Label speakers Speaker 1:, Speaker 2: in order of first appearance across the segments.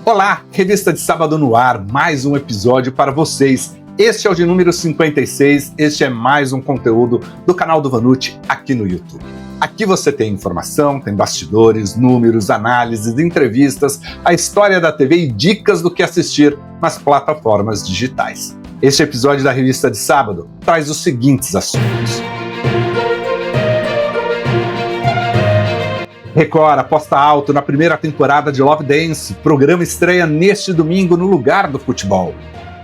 Speaker 1: Olá, Revista de Sábado no ar, mais um episódio para vocês. Este é o de número 56, este é mais um conteúdo do canal do Vanucci aqui no YouTube. Aqui você tem informação, tem bastidores, números, análises, entrevistas, a história da TV e dicas do que assistir nas plataformas digitais. Este episódio da Revista de Sábado traz os seguintes assuntos. Record aposta alto na primeira temporada de Love Dance. Programa estreia neste domingo no lugar do futebol.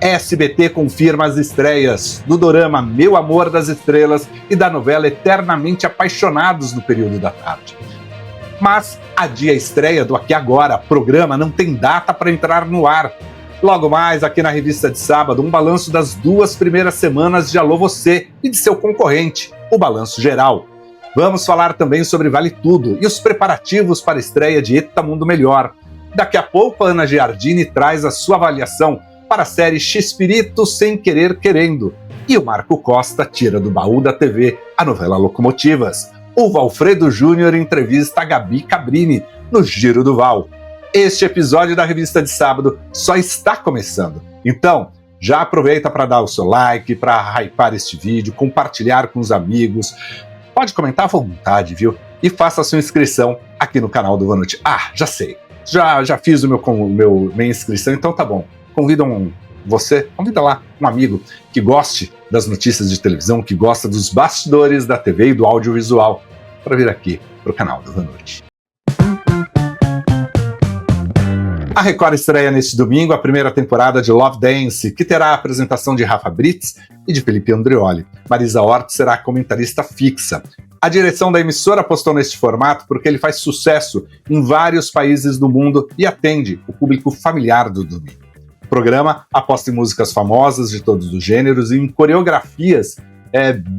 Speaker 1: SBT confirma as estreias do dorama Meu Amor das Estrelas e da novela Eternamente Apaixonados no período da tarde. Mas adia a estreia do Aqui Agora. Programa não tem data para entrar no ar. Logo mais, aqui na Revista de Sábado, um balanço das 2 primeiras semanas de Alô Você e de seu concorrente, o Balanço Geral. Vamos falar também sobre Vale Tudo e os preparativos para a estreia de Eta Mundo Melhor. Daqui a pouco, a Ana Giardini traz a sua avaliação para a série X-Pirito Sem Querer Querendo. E o Marco Costa tira do baú da TV a novela Locomotivas. O Valfredo Júnior entrevista a Gabi Cabrini no Giro do Val. Este episódio da Revista de Sábado só está começando. Então, já aproveita para dar o seu like, para hypar este vídeo, compartilhar com os amigos. Pode comentar à vontade, viu? E faça a sua inscrição aqui no canal do Vanucci. Ah, já sei. Já fiz minha inscrição, então tá bom. Convida lá um amigo que goste das notícias de televisão, que gosta dos bastidores da TV e do audiovisual, para vir aqui pro canal do Vanucci. A Record estreia neste domingo a primeira temporada de Love Dance, que terá a apresentação de Rafa Brits e de Felipe Andreoli. Marisa Hort será comentarista fixa. A direção da emissora apostou neste formato porque ele faz sucesso em vários países do mundo e atende o público familiar do domingo. O programa aposta em músicas famosas de todos os gêneros e em coreografias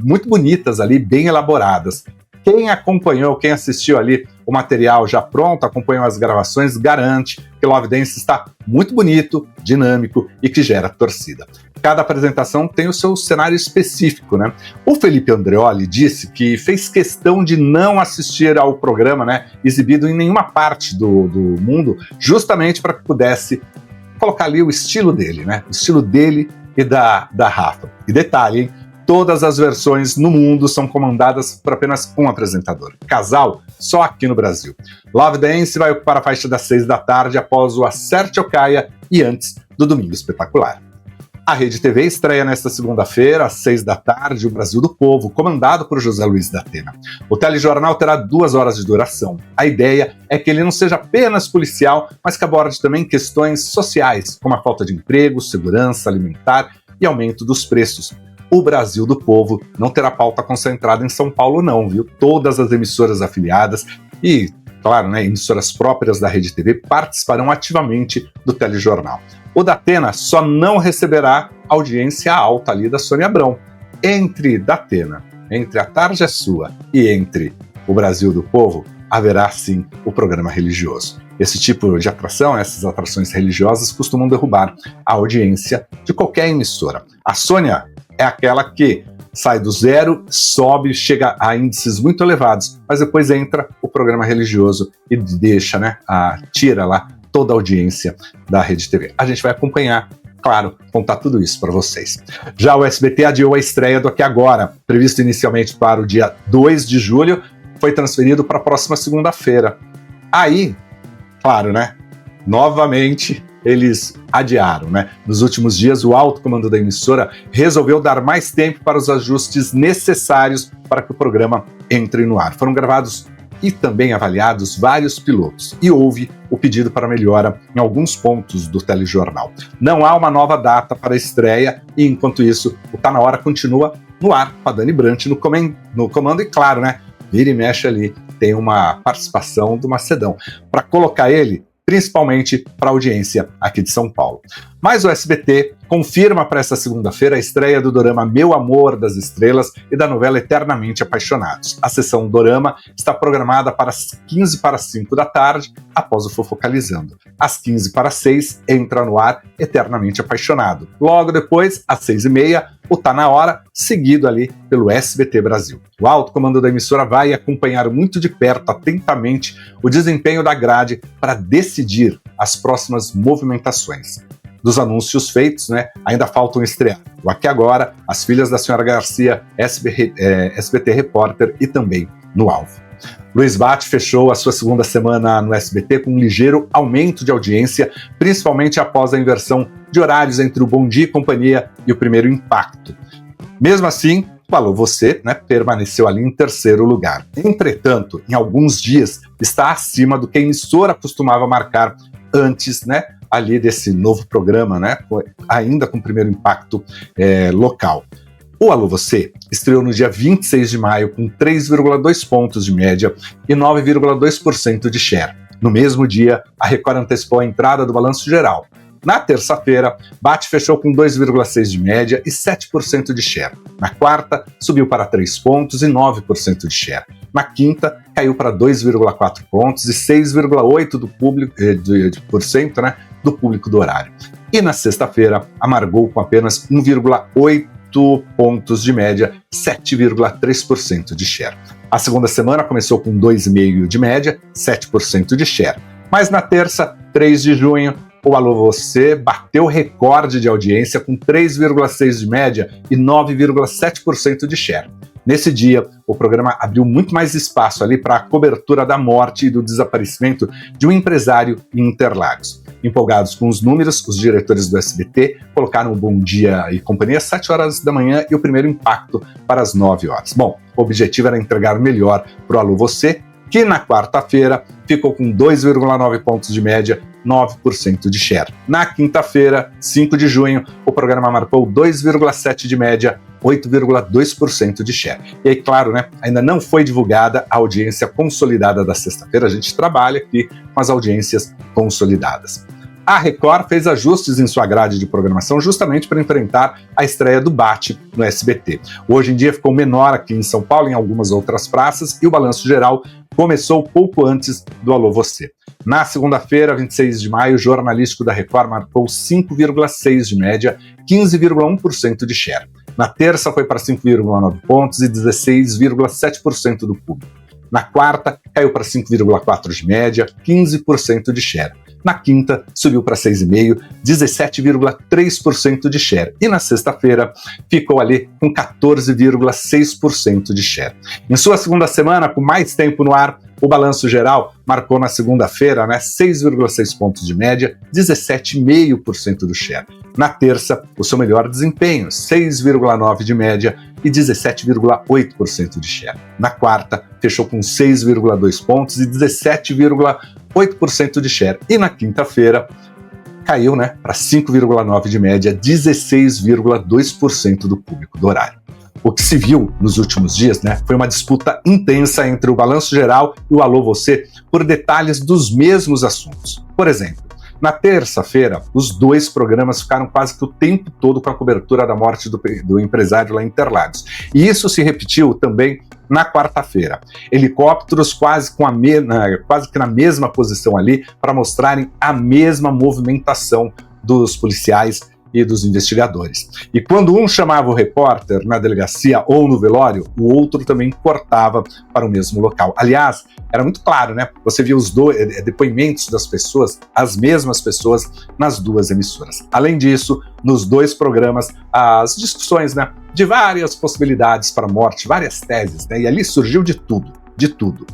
Speaker 1: muito bonitas ali, bem elaboradas. Quem acompanhou, quem assistiu ali o material já pronto, acompanhou as gravações, garante que Love Dance está muito bonito, dinâmico e que gera torcida. Cada apresentação tem o seu cenário específico, né? O Felipe Andreoli disse que fez questão de não assistir ao programa, né, exibido em nenhuma parte do mundo, justamente para que pudesse colocar ali o estilo dele, né? O estilo dele e da Rafa. E detalhe, hein? Todas as versões no mundo são comandadas por apenas um apresentador. Casal, só aqui no Brasil. Love Dance vai ocupar a faixa das 6 da tarde após o Acerte ou Caia e antes do Domingo Espetacular. A Rede TV estreia nesta segunda-feira, às 6 da tarde, o Brasil do Povo, comandado por José Luiz da Atena. O telejornal terá 2 horas de duração. A ideia é que ele não seja apenas policial, mas que aborde também questões sociais, como a falta de emprego, segurança alimentar e aumento dos preços. O Brasil do Povo não terá pauta concentrada em São Paulo não, viu? Todas as emissoras afiliadas e, claro, né, emissoras próprias da Rede TV participarão ativamente do telejornal. O Datena só não receberá audiência alta ali da Sônia Abrão. Entre Datena, entre A Tarde é Sua e entre o Brasil do Povo, haverá sim o programa religioso. Esse tipo de atração, essas atrações religiosas costumam derrubar a audiência de qualquer emissora. A Sônia é aquela que sai do zero, sobe, chega a índices muito elevados, mas depois entra o programa religioso e deixa, né, tira lá toda a audiência da Rede TV. A gente vai acompanhar, claro, contar tudo isso para vocês. Já o SBT adiou a estreia do Aqui Agora, previsto inicialmente para o dia 2 de julho, foi transferido para a próxima segunda-feira. Aí, claro, né, novamente eles adiaram, né? Nos últimos dias, o alto comando da emissora resolveu dar mais tempo para os ajustes necessários para que o programa entre no ar. Foram gravados e também avaliados vários pilotos e houve o pedido para melhora em alguns pontos do telejornal. Não há uma nova data para a estreia e, enquanto isso, o Tá Na Hora continua no ar com a Dani Brant no comando e, claro, né, vira e mexe ali, tem uma participação do Macedão para colocar ele principalmente para a audiência aqui de São Paulo. Mas o SBT confirma para essa segunda-feira a estreia do dorama Meu Amor das Estrelas e da novela Eternamente Apaixonados. A sessão Dorama está programada para as 15:05 da tarde, após o Fofocalizando. Às 15:06 entra no ar Eternamente Apaixonado. Logo depois, às 6:30, o Tá Na Hora, seguido ali pelo SBT Brasil. O alto comando da emissora vai acompanhar muito de perto, atentamente, o desempenho da grade para decidir as próximas movimentações. Dos anúncios feitos, ainda faltam estrear o Aqui Agora, As Filhas da Senhora Garcia, SBT Repórter e também No Alvo. Luiz Bate fechou a sua segunda semana no SBT com um ligeiro aumento de audiência, principalmente após a inversão de horários entre o Bom Dia e Companhia e o Primeiro Impacto. Mesmo assim, o Alô Você permaneceu ali em terceiro lugar. Entretanto, em alguns dias, está acima do que a emissora costumava marcar antes, ali desse novo programa, ainda com o Primeiro Impacto local. O Alô Você estreou no dia 26 de maio com 3,2 pontos de média e 9,2% de share. No mesmo dia, a Record antecipou a entrada do Balanço Geral. Na terça-feira, Bate fechou com 2,6% de média e 7% de share. Na quarta, subiu para 3 pontos e 9% de share. Na quinta, caiu para 2,4 pontos e 6,8% do público do horário. E na sexta-feira, amargou com apenas 1,8 pontos de média, 7,3% de share. A segunda semana começou com 2,5% de média, 7% de share. Mas na terça, 3 de junho, o Alô Você bateu recorde de audiência com 3,6% de média e 9,7% de share. Nesse dia, o programa abriu muito mais espaço ali para a cobertura da morte e do desaparecimento de um empresário em Interlagos. Empolgados com os números, os diretores do SBT colocaram o Bom Dia e Companhia às 7 horas da manhã e o Primeiro Impacto para as 9 horas. Bom, o objetivo era entregar melhor para o Alô Você, que na quarta-feira ficou com 2,9 pontos de média, 9% de share. Na quinta-feira, 5 de junho, o programa marcou 2,7% de média, 8,2% de share. E aí, claro, ainda não foi divulgada a audiência consolidada da sexta-feira, a gente trabalha aqui com as audiências consolidadas. A Record fez ajustes em sua grade de programação justamente para enfrentar a estreia do Bate no SBT. Hoje em dia ficou menor aqui em São Paulo, em algumas outras praças, e o Balanço Geral começou pouco antes do Alô Você. Na segunda-feira, 26 de maio, o jornalístico da Record marcou 5,6% de média, 15,1% de share. Na terça foi para 5,9 pontos e 16,7% do público. Na quarta, caiu para 5,4% de média, 15% de share. Na quinta, subiu para 6,5%, 17,3% de share. E na sexta-feira, ficou ali com 14,6% de share. Em sua segunda semana, com mais tempo no ar, o Balanço Geral marcou na segunda-feira 6,6 pontos de média, 17,5% do share. Na terça, o seu melhor desempenho, 6,9% de média e 17,8% de share. Na quarta, fechou com 6,2 pontos e 17,8% de share. E na quinta-feira, caiu para 5,9% de média, 16,2% do público do horário. O que se viu nos últimos dias foi uma disputa intensa entre o Balanço Geral e o Alô Você por detalhes dos mesmos assuntos. Por exemplo, na terça-feira, os dois programas ficaram quase que o tempo todo com a cobertura da morte do empresário lá em Interlagos. E isso se repetiu também na quarta-feira. Helicópteros quase que na mesma posição ali para mostrarem a mesma movimentação dos policiais e dos investigadores. E quando um chamava o repórter na delegacia ou no velório, o outro também cortava para o mesmo local. Aliás, era muito claro, Você via os depoimentos das pessoas, as mesmas pessoas, nas duas emissoras. Além disso, nos dois programas, as discussões, de várias possibilidades para a morte, várias teses, E ali surgiu de tudo, de tudo.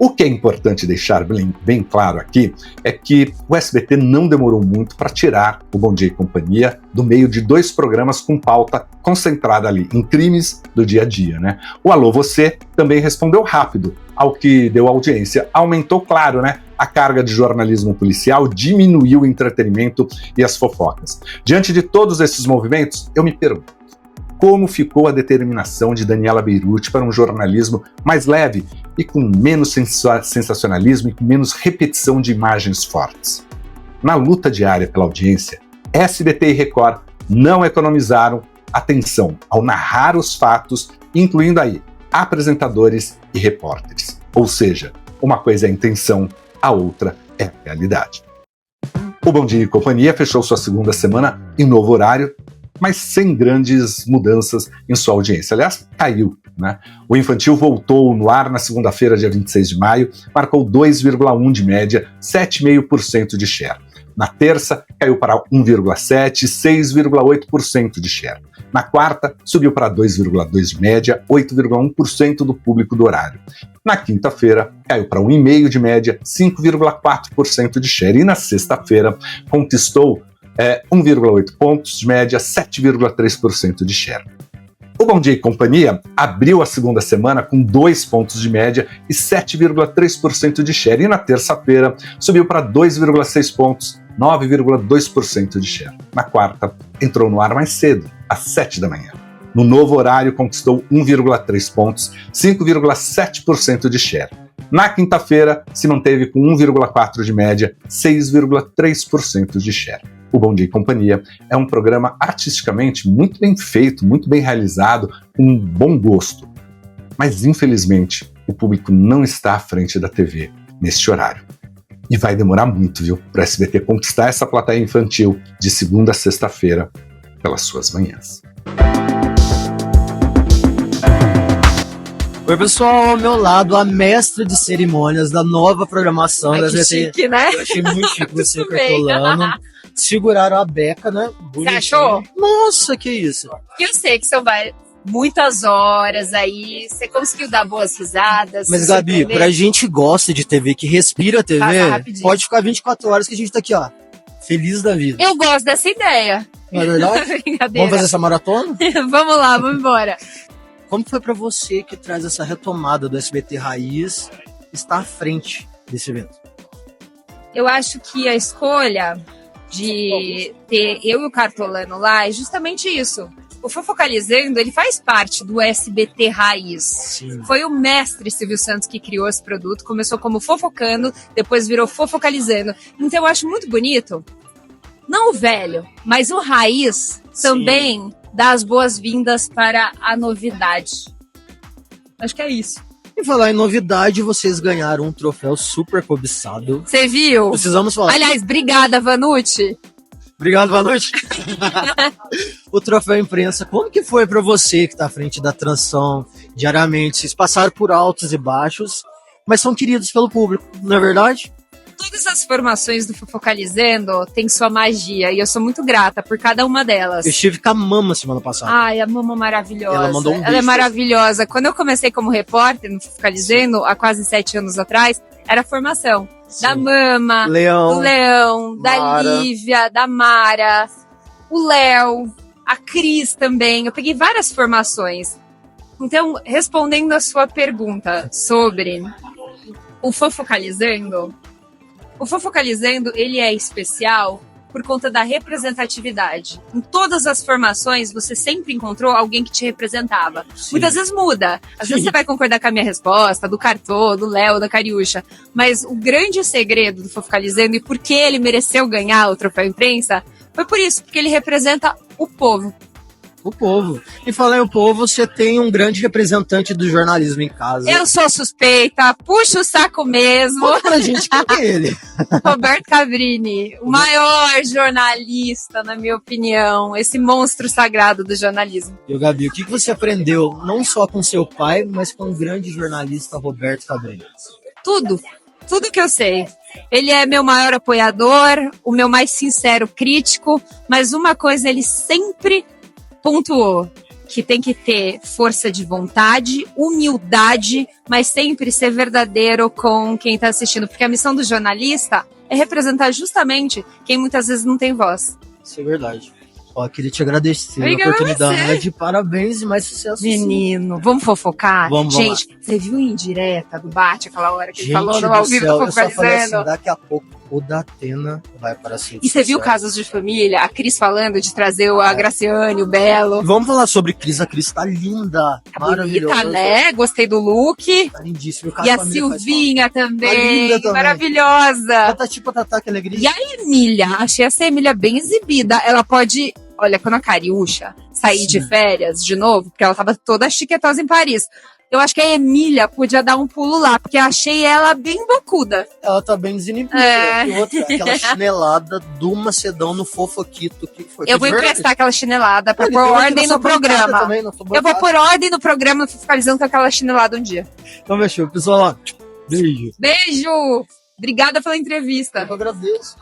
Speaker 1: O que é importante deixar bem claro aqui é que o SBT não demorou muito para tirar o Bom Dia e Companhia do meio de dois programas com pauta concentrada ali em crimes do dia a dia, O Alô Você também respondeu rápido ao que deu audiência. Aumentou, claro, a carga de jornalismo policial, diminuiu o entretenimento e as fofocas. Diante de todos esses movimentos, eu me pergunto, como ficou a determinação de Daniela Beirute para um jornalismo mais leve e com menos sensacionalismo e com menos repetição de imagens fortes? Na luta diária pela audiência, SBT e Record não economizaram atenção ao narrar os fatos, incluindo aí apresentadores e repórteres. Ou seja, uma coisa é a intenção, a outra é a realidade. O Bom Dia e Companhia fechou sua segunda semana em novo horário, mas sem grandes mudanças em sua audiência. Aliás, caiu, né? O infantil voltou no ar na segunda-feira, dia 26 de maio, marcou 2,1 de média, 7,5% de share. Na terça, caiu para 1,7%, 6,8% de share. Na quarta, subiu para 2,2% de média, 8,1% do público do horário. Na quinta-feira, caiu para 1,5% de média, 5,4% de share. E na sexta-feira, conquistou 1,8 pontos de média, 7,3% de share. O Bom Dia e Companhia abriu a segunda semana com 2 pontos de média e 7,3% de share. E na terça-feira, subiu para 2,6 pontos, 9,2% de share. Na quarta, entrou no ar mais cedo, às 7 da manhã. No novo horário, conquistou 1,3 pontos, 5,7% de share. Na quinta-feira, se manteve com 1,4% de média, 6,3% de share. O Bom Dia e Companhia é um programa artisticamente muito bem feito, muito bem realizado, com um bom gosto. Mas, infelizmente, o público não está à frente da TV neste horário. E vai demorar muito, viu, para a SBT conquistar essa plateia infantil de segunda a sexta-feira pelas suas manhãs.
Speaker 2: Oi, pessoal, ao meu lado, a mestra de cerimônias da nova programação da SBT.
Speaker 3: Chique, né?
Speaker 2: Eu achei muito chique você, Cartolano. Seguraram a beca, né?
Speaker 3: Você achou?
Speaker 2: Nossa, que isso.
Speaker 3: Eu sei que você vai muitas horas aí, você conseguiu dar boas risadas.
Speaker 2: Mas, Gabi, pra gente que gosta de TV, que respira TV, pode ficar 24 horas que a gente tá aqui, ó, feliz da vida.
Speaker 3: Eu gosto dessa ideia.
Speaker 2: Não é verdade? Vamos fazer essa maratona?
Speaker 3: Vamos lá, vamos embora.
Speaker 2: Como foi pra você que traz essa retomada do SBT Raiz estar à frente desse evento?
Speaker 3: Eu acho que a escolha de ter eu e o Cartolano lá é justamente isso. O Fofocalizando, ele faz parte do SBT Raiz.
Speaker 2: Sim.
Speaker 3: Foi o mestre Silvio Santos que criou esse produto, começou como Fofocando, depois virou Fofocalizando. Então eu acho muito bonito, não o velho, mas o Raiz também dá as boas-vindas para a novidade. Acho que é isso.
Speaker 2: E falar em novidade, vocês ganharam um troféu super cobiçado.
Speaker 3: Você viu?
Speaker 2: Precisamos falar.
Speaker 3: Aliás, obrigada, Vanucci.
Speaker 2: Obrigado, boa noite. O troféu imprensa, como que foi pra você que tá à frente da transição diariamente? Vocês passaram por altos e baixos, mas são queridos pelo público, não é verdade?
Speaker 3: Todas as formações do Fofocalizando têm sua magia e eu sou muito grata por cada uma delas.
Speaker 2: Eu estive com a Mama semana passada.
Speaker 3: Ai, a Mama maravilhosa.
Speaker 2: Ela mandou um beijo.
Speaker 3: Ela é maravilhosa. Quando eu comecei como repórter no Fofocalizando, há quase 7 anos atrás, era a formação da Mama, do Leão, da Lívia, da Mara, o Léo, a Cris também. Eu peguei várias formações. Então, respondendo a sua pergunta sobre o Fofocalizando, ele é especial por conta da representatividade. Em todas as formações, você sempre encontrou alguém que te representava. Sim. Muitas vezes muda. Às vezes você vai concordar com a minha resposta, do Cartô, do Léo, da Cariúcha. Mas o grande segredo do Fofocalizando e por que ele mereceu ganhar o troféu imprensa foi por isso, porque ele representa o povo.
Speaker 2: O povo. E falar em o povo, você tem um grande representante do jornalismo em casa.
Speaker 3: Eu sou suspeita, puxa o saco mesmo.
Speaker 2: Conta pra gente quem é ele.
Speaker 3: Roberto Cabrini, o maior jornalista, na minha opinião, esse monstro sagrado do jornalismo.
Speaker 2: E o Gabi, o que você aprendeu, não só com seu pai, mas com o grande jornalista Roberto Cabrini?
Speaker 3: Tudo que eu sei. Ele é meu maior apoiador, o meu mais sincero crítico, mas uma coisa ele sempre pontuou, que tem que ter força de vontade, humildade, mas sempre ser verdadeiro com quem está assistindo, porque a missão do jornalista é representar justamente quem muitas vezes não tem voz.
Speaker 2: Isso é verdade. Ó, queria te agradecer a oportunidade, parabéns e mais sucesso.
Speaker 3: Menino, sim. Vamos fofocar?
Speaker 2: Vamos
Speaker 3: gente, você viu em direta do Bate aquela hora que ele falou no ao vivo do
Speaker 2: Fofocalizando? Eu só falei assim, daqui a pouco o Datena vai para a
Speaker 3: E você viu Casos de Família? A Cris falando de trazer a Graciane, o Belo.
Speaker 2: Vamos falar sobre Cris. A Cris tá linda,
Speaker 3: tá
Speaker 2: maravilhosa.
Speaker 3: Bonita, né? Gostei do look.
Speaker 2: Tá lindíssimo.
Speaker 3: E a Silvinha também, tá linda também, maravilhosa.
Speaker 2: Ela tá tipo a Tatá, que alegria.
Speaker 3: E a Emília, achei essa Emília bem exibida. Ela pode Olha, quando a Cariúcha sair de férias de novo, porque ela tava toda chiquetosa em Paris, eu acho que a Emília podia dar um pulo lá, porque eu achei ela bem bocuda.
Speaker 2: Ela tá bem desinibida. E outra, aquela chinelada do Macedão no Fofoquito. Que foi?
Speaker 3: Eu vou emprestar aquela chinelada pra pôr ordem no programa.
Speaker 2: Também,
Speaker 3: eu vou pôr ordem no programa, fiscalizando com aquela chinelada um dia.
Speaker 2: Então, fechou. Pessoal, beijo.
Speaker 3: Beijo! Obrigada pela entrevista.
Speaker 2: Eu agradeço.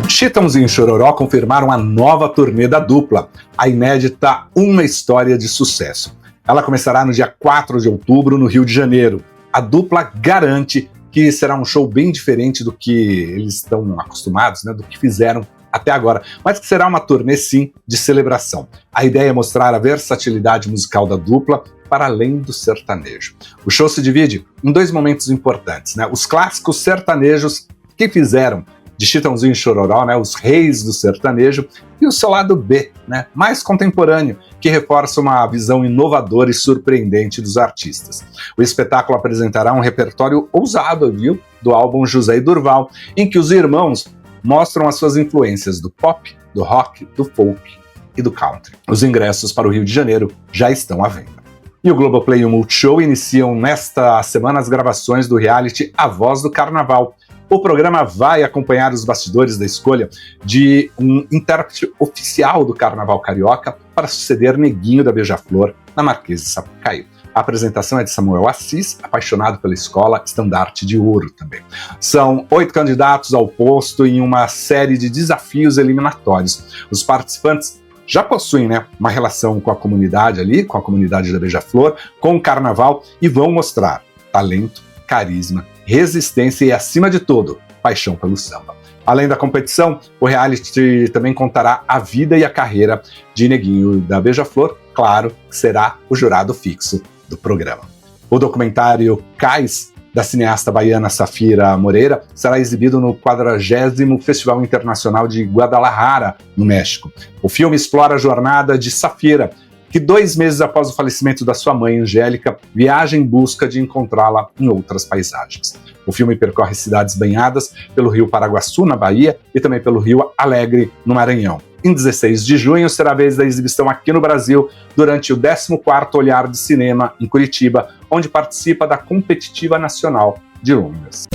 Speaker 1: Chitãozinho e Chororó confirmaram a nova turnê da dupla, a inédita Uma História de Sucesso. Ela começará no dia 4 de outubro, no Rio de Janeiro. A dupla garante que será um show bem diferente do que eles estão acostumados, né, do que fizeram até agora, mas que será uma turnê, sim, de celebração. A ideia é mostrar a versatilidade musical da dupla para além do sertanejo. O show se divide em 2 momentos importantes, né? Os clássicos sertanejos que fizeram de Chitãozinho e Chororó, né, os reis do sertanejo, e o seu lado B, né, mais contemporâneo, que reforça uma visão inovadora e surpreendente dos artistas. O espetáculo apresentará um repertório ousado, viu, do álbum José e Durval, em que os irmãos mostram as suas influências do pop, do rock, do folk e do country. Os ingressos para o Rio de Janeiro já estão à venda. E o Globoplay e o Multishow iniciam nesta semana as gravações do reality A Voz do Carnaval. O programa vai acompanhar os bastidores da escolha de um intérprete oficial do Carnaval Carioca para suceder Neguinho da Beija-Flor na Marquês de Sapucaí. A apresentação é de Samuel Assis, apaixonado pela escola Estandarte de Ouro também. São 8 candidatos ao posto em uma série de desafios eliminatórios. Os participantes já possuem, né, uma relação com a comunidade ali, com a comunidade da Beija-Flor, com o Carnaval, e vão mostrar talento, carisma, resistência e, acima de tudo, paixão pelo samba. Além da competição, o reality também contará a vida e a carreira de Neguinho da Beija-Flor, claro que será o jurado fixo do programa. O documentário Cais, da cineasta baiana Safira Moreira, será exibido no 40º Festival Internacional de Guadalajara, no México. O filme explora a jornada de Safira, que 2 meses após o falecimento da sua mãe, Angélica, viaja em busca de encontrá-la em outras paisagens. O filme percorre cidades banhadas pelo rio Paraguaçu, na Bahia, e também pelo rio Alegre, no Maranhão. Em 16 de junho será a vez da exibição aqui no Brasil, durante o 14º Olhar de Cinema, em Curitiba, onde participa da Competitiva Nacional de Longas.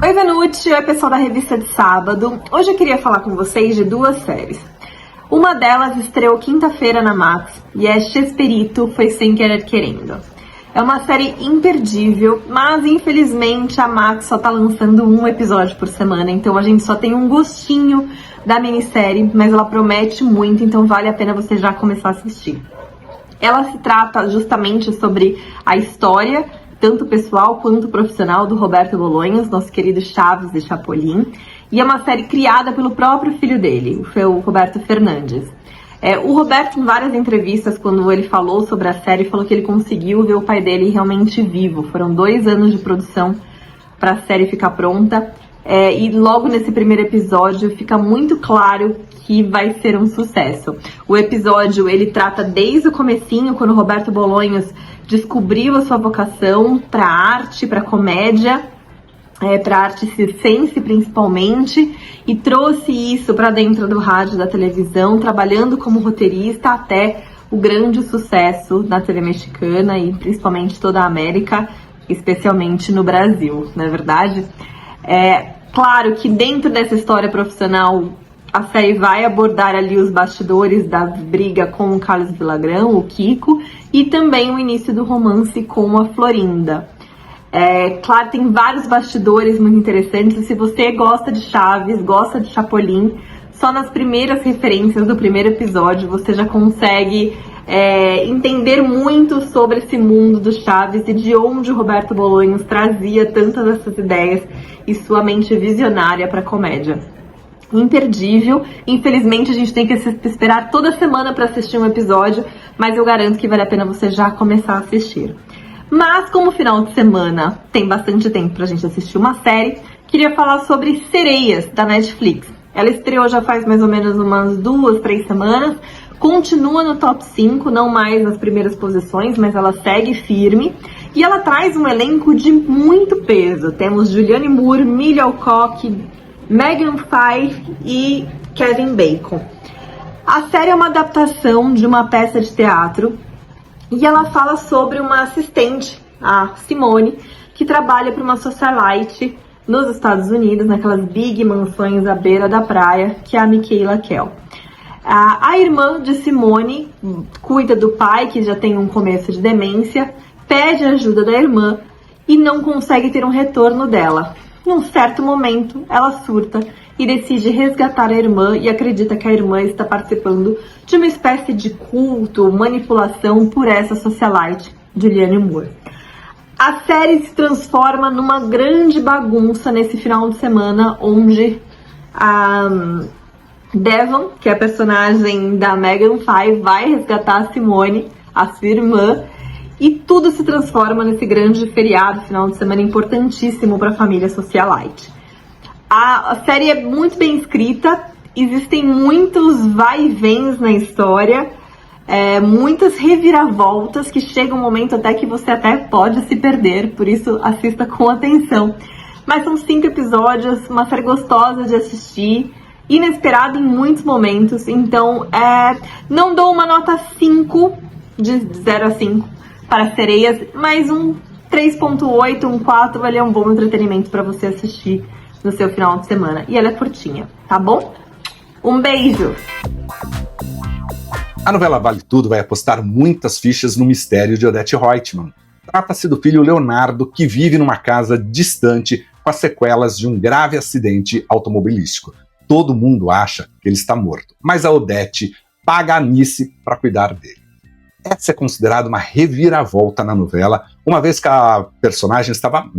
Speaker 4: Oi, Vanucci, oi, pessoal da Revista de Sábado. Hoje eu queria falar com vocês de 2 séries. Uma delas estreou quinta-feira na Max e é Chespirito, Foi Sem Querer Querendo. É uma série imperdível, mas infelizmente a Max só tá lançando 1 episódio por semana, então a gente só tem um gostinho da minissérie, mas ela promete muito, então vale a pena você já começar a assistir. Ela se trata justamente sobre a história, tanto pessoal quanto profissional, do Roberto Bolanhos, nosso querido Chaves de Chapolin, e é uma série criada pelo próprio filho dele, o Roberto Fernandes. O Roberto, em várias entrevistas, quando ele falou sobre a série, falou que ele conseguiu ver o pai dele realmente vivo. Foram 2 anos de produção para a série ficar pronta. E logo nesse primeiro episódio fica muito claro que vai ser um sucesso. O episódio, ele trata desde o comecinho, quando o Roberto Bolanhos descobriu a sua vocação para arte, para comédia, para arte circense principalmente, e trouxe isso para dentro do rádio, da televisão, trabalhando como roteirista até o grande sucesso na TV mexicana e principalmente toda a América, especialmente no Brasil, não é verdade? Claro que dentro dessa história profissional, a série vai abordar ali os bastidores da briga com o Carlos Villagrán, o Kiko, e também o início do romance com a Florinda. Claro, tem vários bastidores muito interessantes, e se você gosta de Chaves, gosta de Chapolin, só nas primeiras referências do primeiro episódio você já consegue entender muito sobre esse mundo do Chaves e de onde o Roberto Bolanhos trazia tantas dessas ideias e sua mente visionária para a comédia. Imperdível. Infelizmente a gente tem que esperar toda semana para assistir um episódio, mas eu garanto que vale a pena você já começar a assistir. Mas como final de semana tem bastante tempo pra gente assistir uma série, queria falar sobre Sereias, da Netflix. Ela estreou já faz mais ou menos umas 2, 3 semanas, continua no top 5, não mais nas primeiras posições, mas ela segue firme. E ela traz um elenco de muito peso. Temos Julianne Moore, Millie Alcock, Megan Fox e Kevin Bacon. A série é uma adaptação de uma peça de teatro e ela fala sobre uma assistente, a Simone, que trabalha para uma socialite nos Estados Unidos, naquelas big mansões à beira da praia, que é a Michaela Kell. A irmã de Simone cuida do pai, que já tem um começo de demência, pede ajuda da irmã e não consegue ter um retorno dela. Em um certo momento, ela surta e decide resgatar a irmã e acredita que a irmã está participando de uma espécie de culto, manipulação por essa socialite, Julianne Moore. A série se transforma numa grande bagunça nesse final de semana, onde a Devon, que é a personagem da Megan Fox, vai resgatar a Simone, a sua irmã, e tudo se transforma nesse grande feriado, final de semana importantíssimo para a família socialite. A série é muito bem escrita, existem muitos vai e vens na história, muitas reviravoltas que chega um momento até que você até pode se perder, por isso assista com atenção. Mas são 5 episódios, uma série gostosa de assistir, inesperada em muitos momentos, então não dou uma nota 5, de 0 a 5 para Sereias, mas um 3.8, um 4 vai ser um bom entretenimento para você assistir no seu final de semana. E ela é curtinha, tá bom? Um beijo!
Speaker 1: A novela Vale Tudo vai apostar muitas fichas no mistério de Odete Roitman. Trata-se do filho Leonardo, que vive numa casa distante com as sequelas de um grave acidente automobilístico. Todo mundo acha que ele está morto, mas a Odete paga a Anice para cuidar dele. Essa é considerada uma reviravolta na novela, uma vez que o personagem estava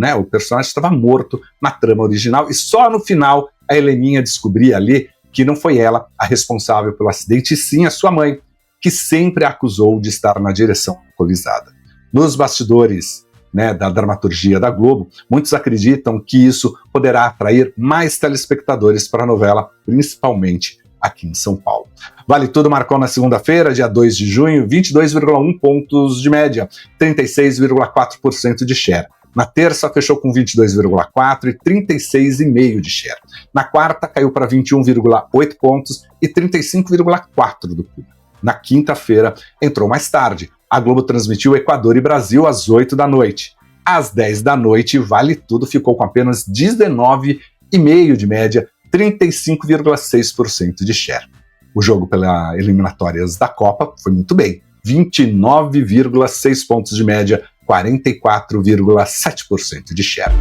Speaker 1: morto na trama original e só no final a Heleninha descobria ali que não foi ela a responsável pelo acidente, e sim a sua mãe, que sempre a acusou de estar na direção alcoolizada. Nos bastidores da dramaturgia da Globo, muitos acreditam que isso poderá atrair mais telespectadores para a novela, principalmente aqui em São Paulo. Vale Tudo marcou na segunda-feira, dia 2 de junho, 22,1 pontos de média, 36,4% de share. Na terça, fechou com 22,4% e 36,5% de share. Na quarta, caiu para 21,8 pontos e 35,4% do público. Na quinta-feira, entrou mais tarde. A Globo transmitiu Equador e Brasil às 8 da noite. Às 10 da noite, Vale Tudo ficou com apenas 19,5% de média, 35,6% de share. O jogo pelas eliminatórias da Copa foi muito bem, 29,6 pontos de média, 44,7% de share.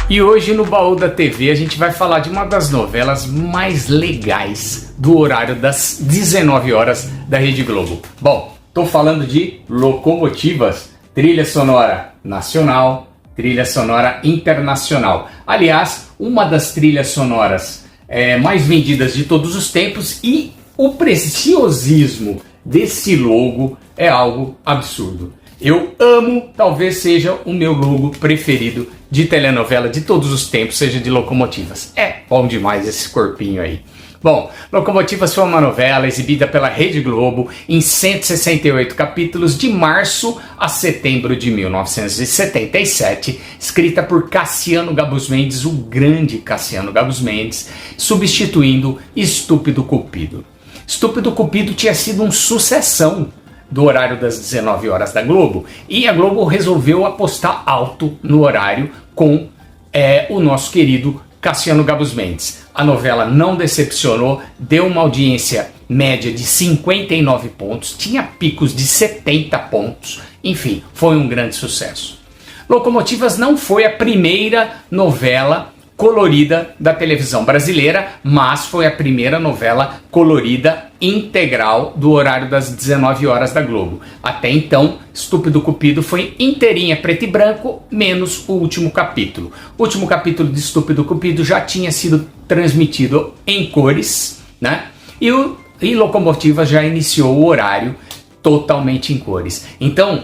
Speaker 5: E hoje no Baú da TV a gente vai falar de uma das novelas mais legais do horário das 19 horas da Rede Globo. Bom, tô falando de Locomotivas, trilha sonora nacional, trilha sonora internacional. Aliás, uma das trilhas sonoras mais vendidas de todos os tempos, e o preciosismo desse logo é algo absurdo. Eu amo, talvez seja o meu logo preferido de telenovela de todos os tempos, seja de Locomotivas. É bom demais esse corpinho aí. Bom, Locomotivas foi uma novela exibida pela Rede Globo em 168 capítulos de março a setembro de 1977, escrita por Cassiano Gabus Mendes, o grande Cassiano Gabus Mendes, substituindo Estúpido Cupido. Estúpido Cupido tinha sido um sucessão do horário das 19 horas da Globo, e a Globo resolveu apostar alto no horário com o nosso querido Cassiano Gabus Mendes. A novela não decepcionou, deu uma audiência média de 59 pontos, tinha picos de 70 pontos, enfim, foi um grande sucesso. Locomotivas não foi a primeira novela colorida da televisão brasileira, mas foi a primeira novela colorida integral do horário das 19 horas da Globo. Até então, Estúpido Cupido foi inteirinha preto e branco, menos o último capítulo. O último capítulo de Estúpido Cupido já tinha sido transmitido em cores, né? E Locomotivas já iniciou o horário totalmente em cores. Então,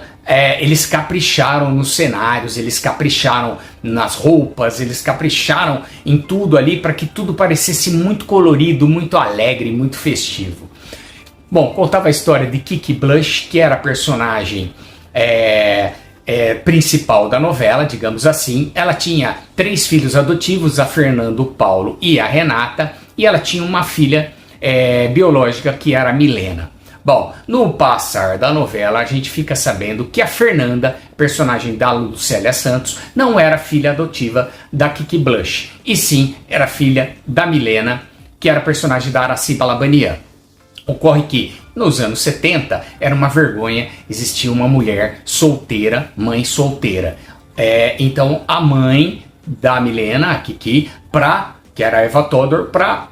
Speaker 5: eles capricharam nos cenários, eles capricharam nas roupas, eles capricharam em tudo ali para que tudo parecesse muito colorido, muito alegre, muito festivo. Bom, contava a história de Kiki Blush, que era a personagem principal da novela, digamos assim. Ela tinha 3 filhos adotivos, a Fernanda, o Paulo e a Renata, e ela tinha uma filha biológica, que era a Milena. Bom, no passar da novela, a gente fica sabendo que a Fernanda, personagem da Lucélia Santos, não era filha adotiva da Kiki Blush, e sim era filha da Milena, que era personagem da Aracy Balabanian. Ocorre que, nos anos 70, era uma vergonha existir uma mulher solteira, mãe solteira. Então, a mãe da Milena, a Kiki, que era a Eva Todor, para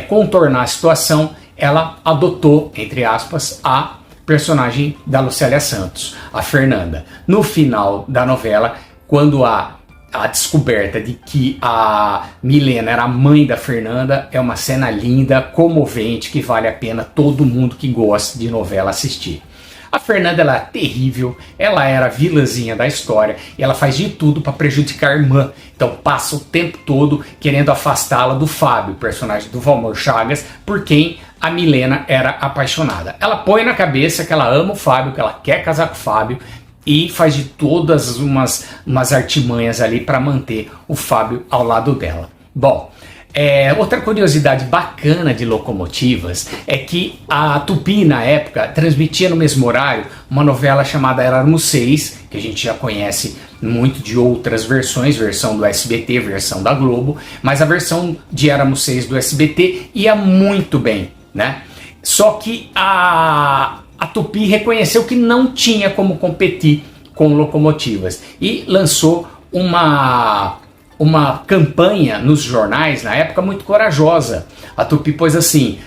Speaker 5: contornar a situação, ela adotou, entre aspas, a personagem da Lucélia Santos, a Fernanda. No final da novela, quando a descoberta de que a Milena era a mãe da Fernanda, é uma cena linda, comovente, que vale a pena todo mundo que gosta de novela assistir. A Fernanda, ela é terrível, ela era a vilãzinha da história e ela faz de tudo para prejudicar a irmã. Então passa o tempo todo querendo afastá-la do Fábio, personagem do Valmor Chagas, por quem a Milena era apaixonada. Ela põe na cabeça que ela ama o Fábio, que ela quer casar com o Fábio, e faz de todas umas artimanhas ali para manter o Fábio ao lado dela. Bom, outra curiosidade bacana de Locomotivas é que a Tupi, na época, transmitia no mesmo horário uma novela chamada Éramos Seis, que a gente já conhece muito de outras versões, versão do SBT, versão da Globo, mas a versão de Éramos Seis do SBT ia muito bem, né? Só que a Tupi reconheceu que não tinha como competir com Locomotivas e lançou uma campanha nos jornais, na época, muito corajosa. A Tupi pôs assim: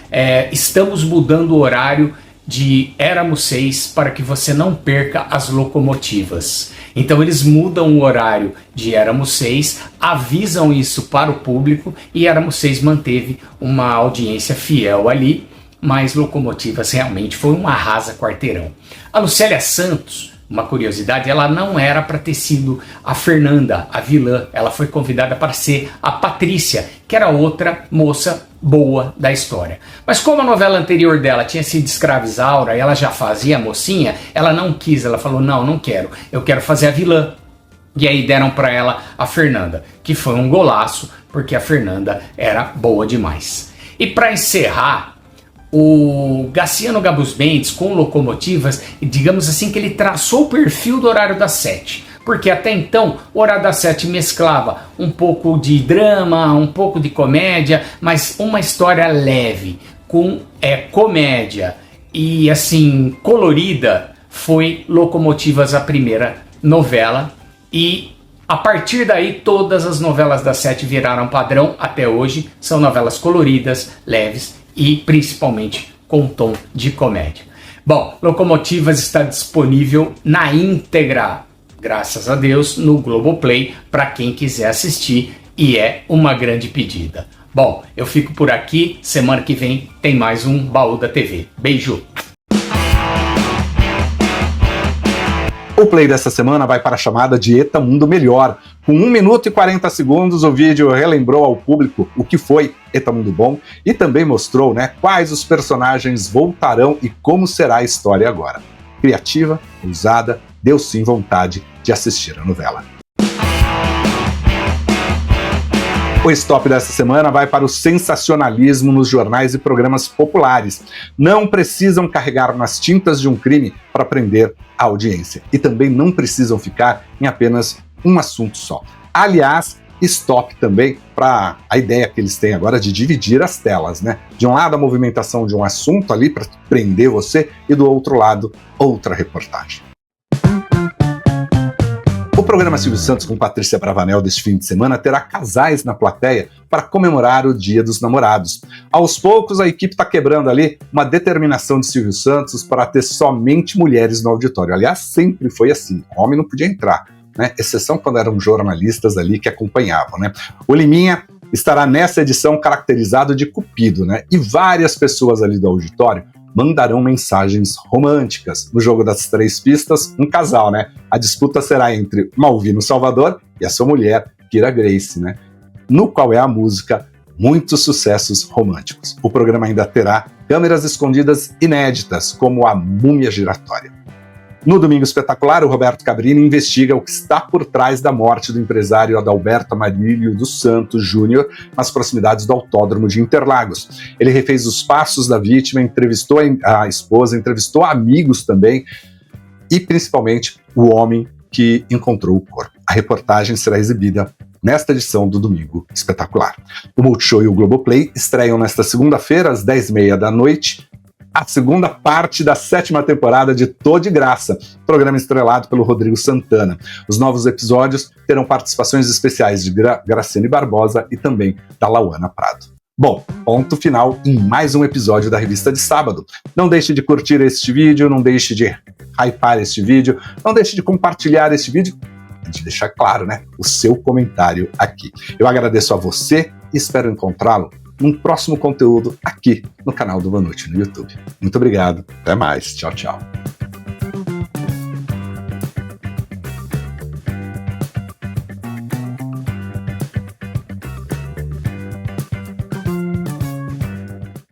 Speaker 5: estamos mudando o horário de Éramos Seis para que você não perca as Locomotivas. Então eles mudam o horário de Éramos Seis, avisam isso para o público, e Éramos Seis manteve uma audiência fiel ali, mas Locomotivas realmente foi um arrasa-quarteirão. A Lucélia Santos, uma curiosidade, ela não era para ter sido a Fernanda, a vilã. Ela foi convidada para ser a Patrícia, que era outra moça boa da história. Mas como a novela anterior dela tinha sido Escrava Isaura e ela já fazia a mocinha, ela não quis, ela falou: não quero, eu quero fazer a vilã. E aí deram para ela a Fernanda, que foi um golaço, porque a Fernanda era boa demais. E para encerrar, o Graciano Gabus Mendes, com Locomotivas, digamos assim que ele traçou o perfil do Horário das 7, porque até então o Horário das 7 mesclava um pouco de drama, um pouco de comédia, mas uma história leve, com comédia e assim colorida. Foi Locomotivas a primeira novela, e a partir daí todas as novelas das 7 viraram padrão até hoje. São novelas coloridas, leves e principalmente com tom de comédia. Bom, Locomotivas está disponível na íntegra, graças a Deus, no Globoplay, para quem quiser assistir, e é uma grande pedida. Bom, eu fico por aqui, semana que vem tem mais um Baú da TV. Beijo!
Speaker 1: O play dessa semana vai para a chamada de Eta Mundo Melhor. Com 1 minuto e 40 segundos, o vídeo relembrou ao público o que foi Eta Mundo Bom e também mostrou, quais os personagens voltarão e como será a história agora. Criativa, ousada, deu sim vontade de assistir a novela. O stop dessa semana vai para o sensacionalismo nos jornais e programas populares. Não precisam carregar nas tintas de um crime para prender a audiência. E também não precisam ficar em apenas um assunto só. Aliás, stop também para a ideia que eles têm agora de dividir as telas, De um lado, a movimentação de um assunto ali para prender você, e do outro lado, outra reportagem. O programa Silvio Santos com Patrícia Bravanel deste fim de semana terá casais na plateia para comemorar o Dia dos Namorados. Aos poucos, a equipe está quebrando ali uma determinação de Silvio Santos para ter somente mulheres no auditório. Aliás, sempre foi assim, homem não podia entrar, exceção quando eram jornalistas ali que acompanhavam. O Liminha estará nessa edição caracterizado de Cupido, e várias pessoas ali do auditório mandarão mensagens românticas. No jogo das 3 pistas, um casal, A disputa será entre Malvino Salvador e a sua mulher, Kira Grace, No qual é a música Muitos Sucessos Românticos. O programa ainda terá câmeras escondidas inéditas, como a múmia giratória. No Domingo Espetacular, o Roberto Cabrini investiga o que está por trás da morte do empresário Adalberto Amarílio dos Santos Júnior nas proximidades do Autódromo de Interlagos. Ele refez os passos da vítima, entrevistou a esposa, entrevistou amigos também e, principalmente, o homem que encontrou o corpo. A reportagem será exibida nesta edição do Domingo Espetacular. O Multishow e o Globoplay estreiam nesta segunda-feira, às 10h30 da noite, a segunda parte da 7ª temporada de Tô de Graça, programa estrelado pelo Rodrigo Santana. Os novos episódios terão participações especiais de Graciane Barbosa e também da Lauana Prado. Bom, ponto final em mais um episódio da Revista de Sábado. Não deixe de curtir este vídeo, não deixe de hypar este vídeo, não deixe de compartilhar este vídeo e de deixar claro, né, o seu comentário aqui. Eu agradeço a você e espero encontrá-lo num próximo conteúdo aqui no canal do Vanucci no YouTube. Muito obrigado, até mais, tchau, tchau.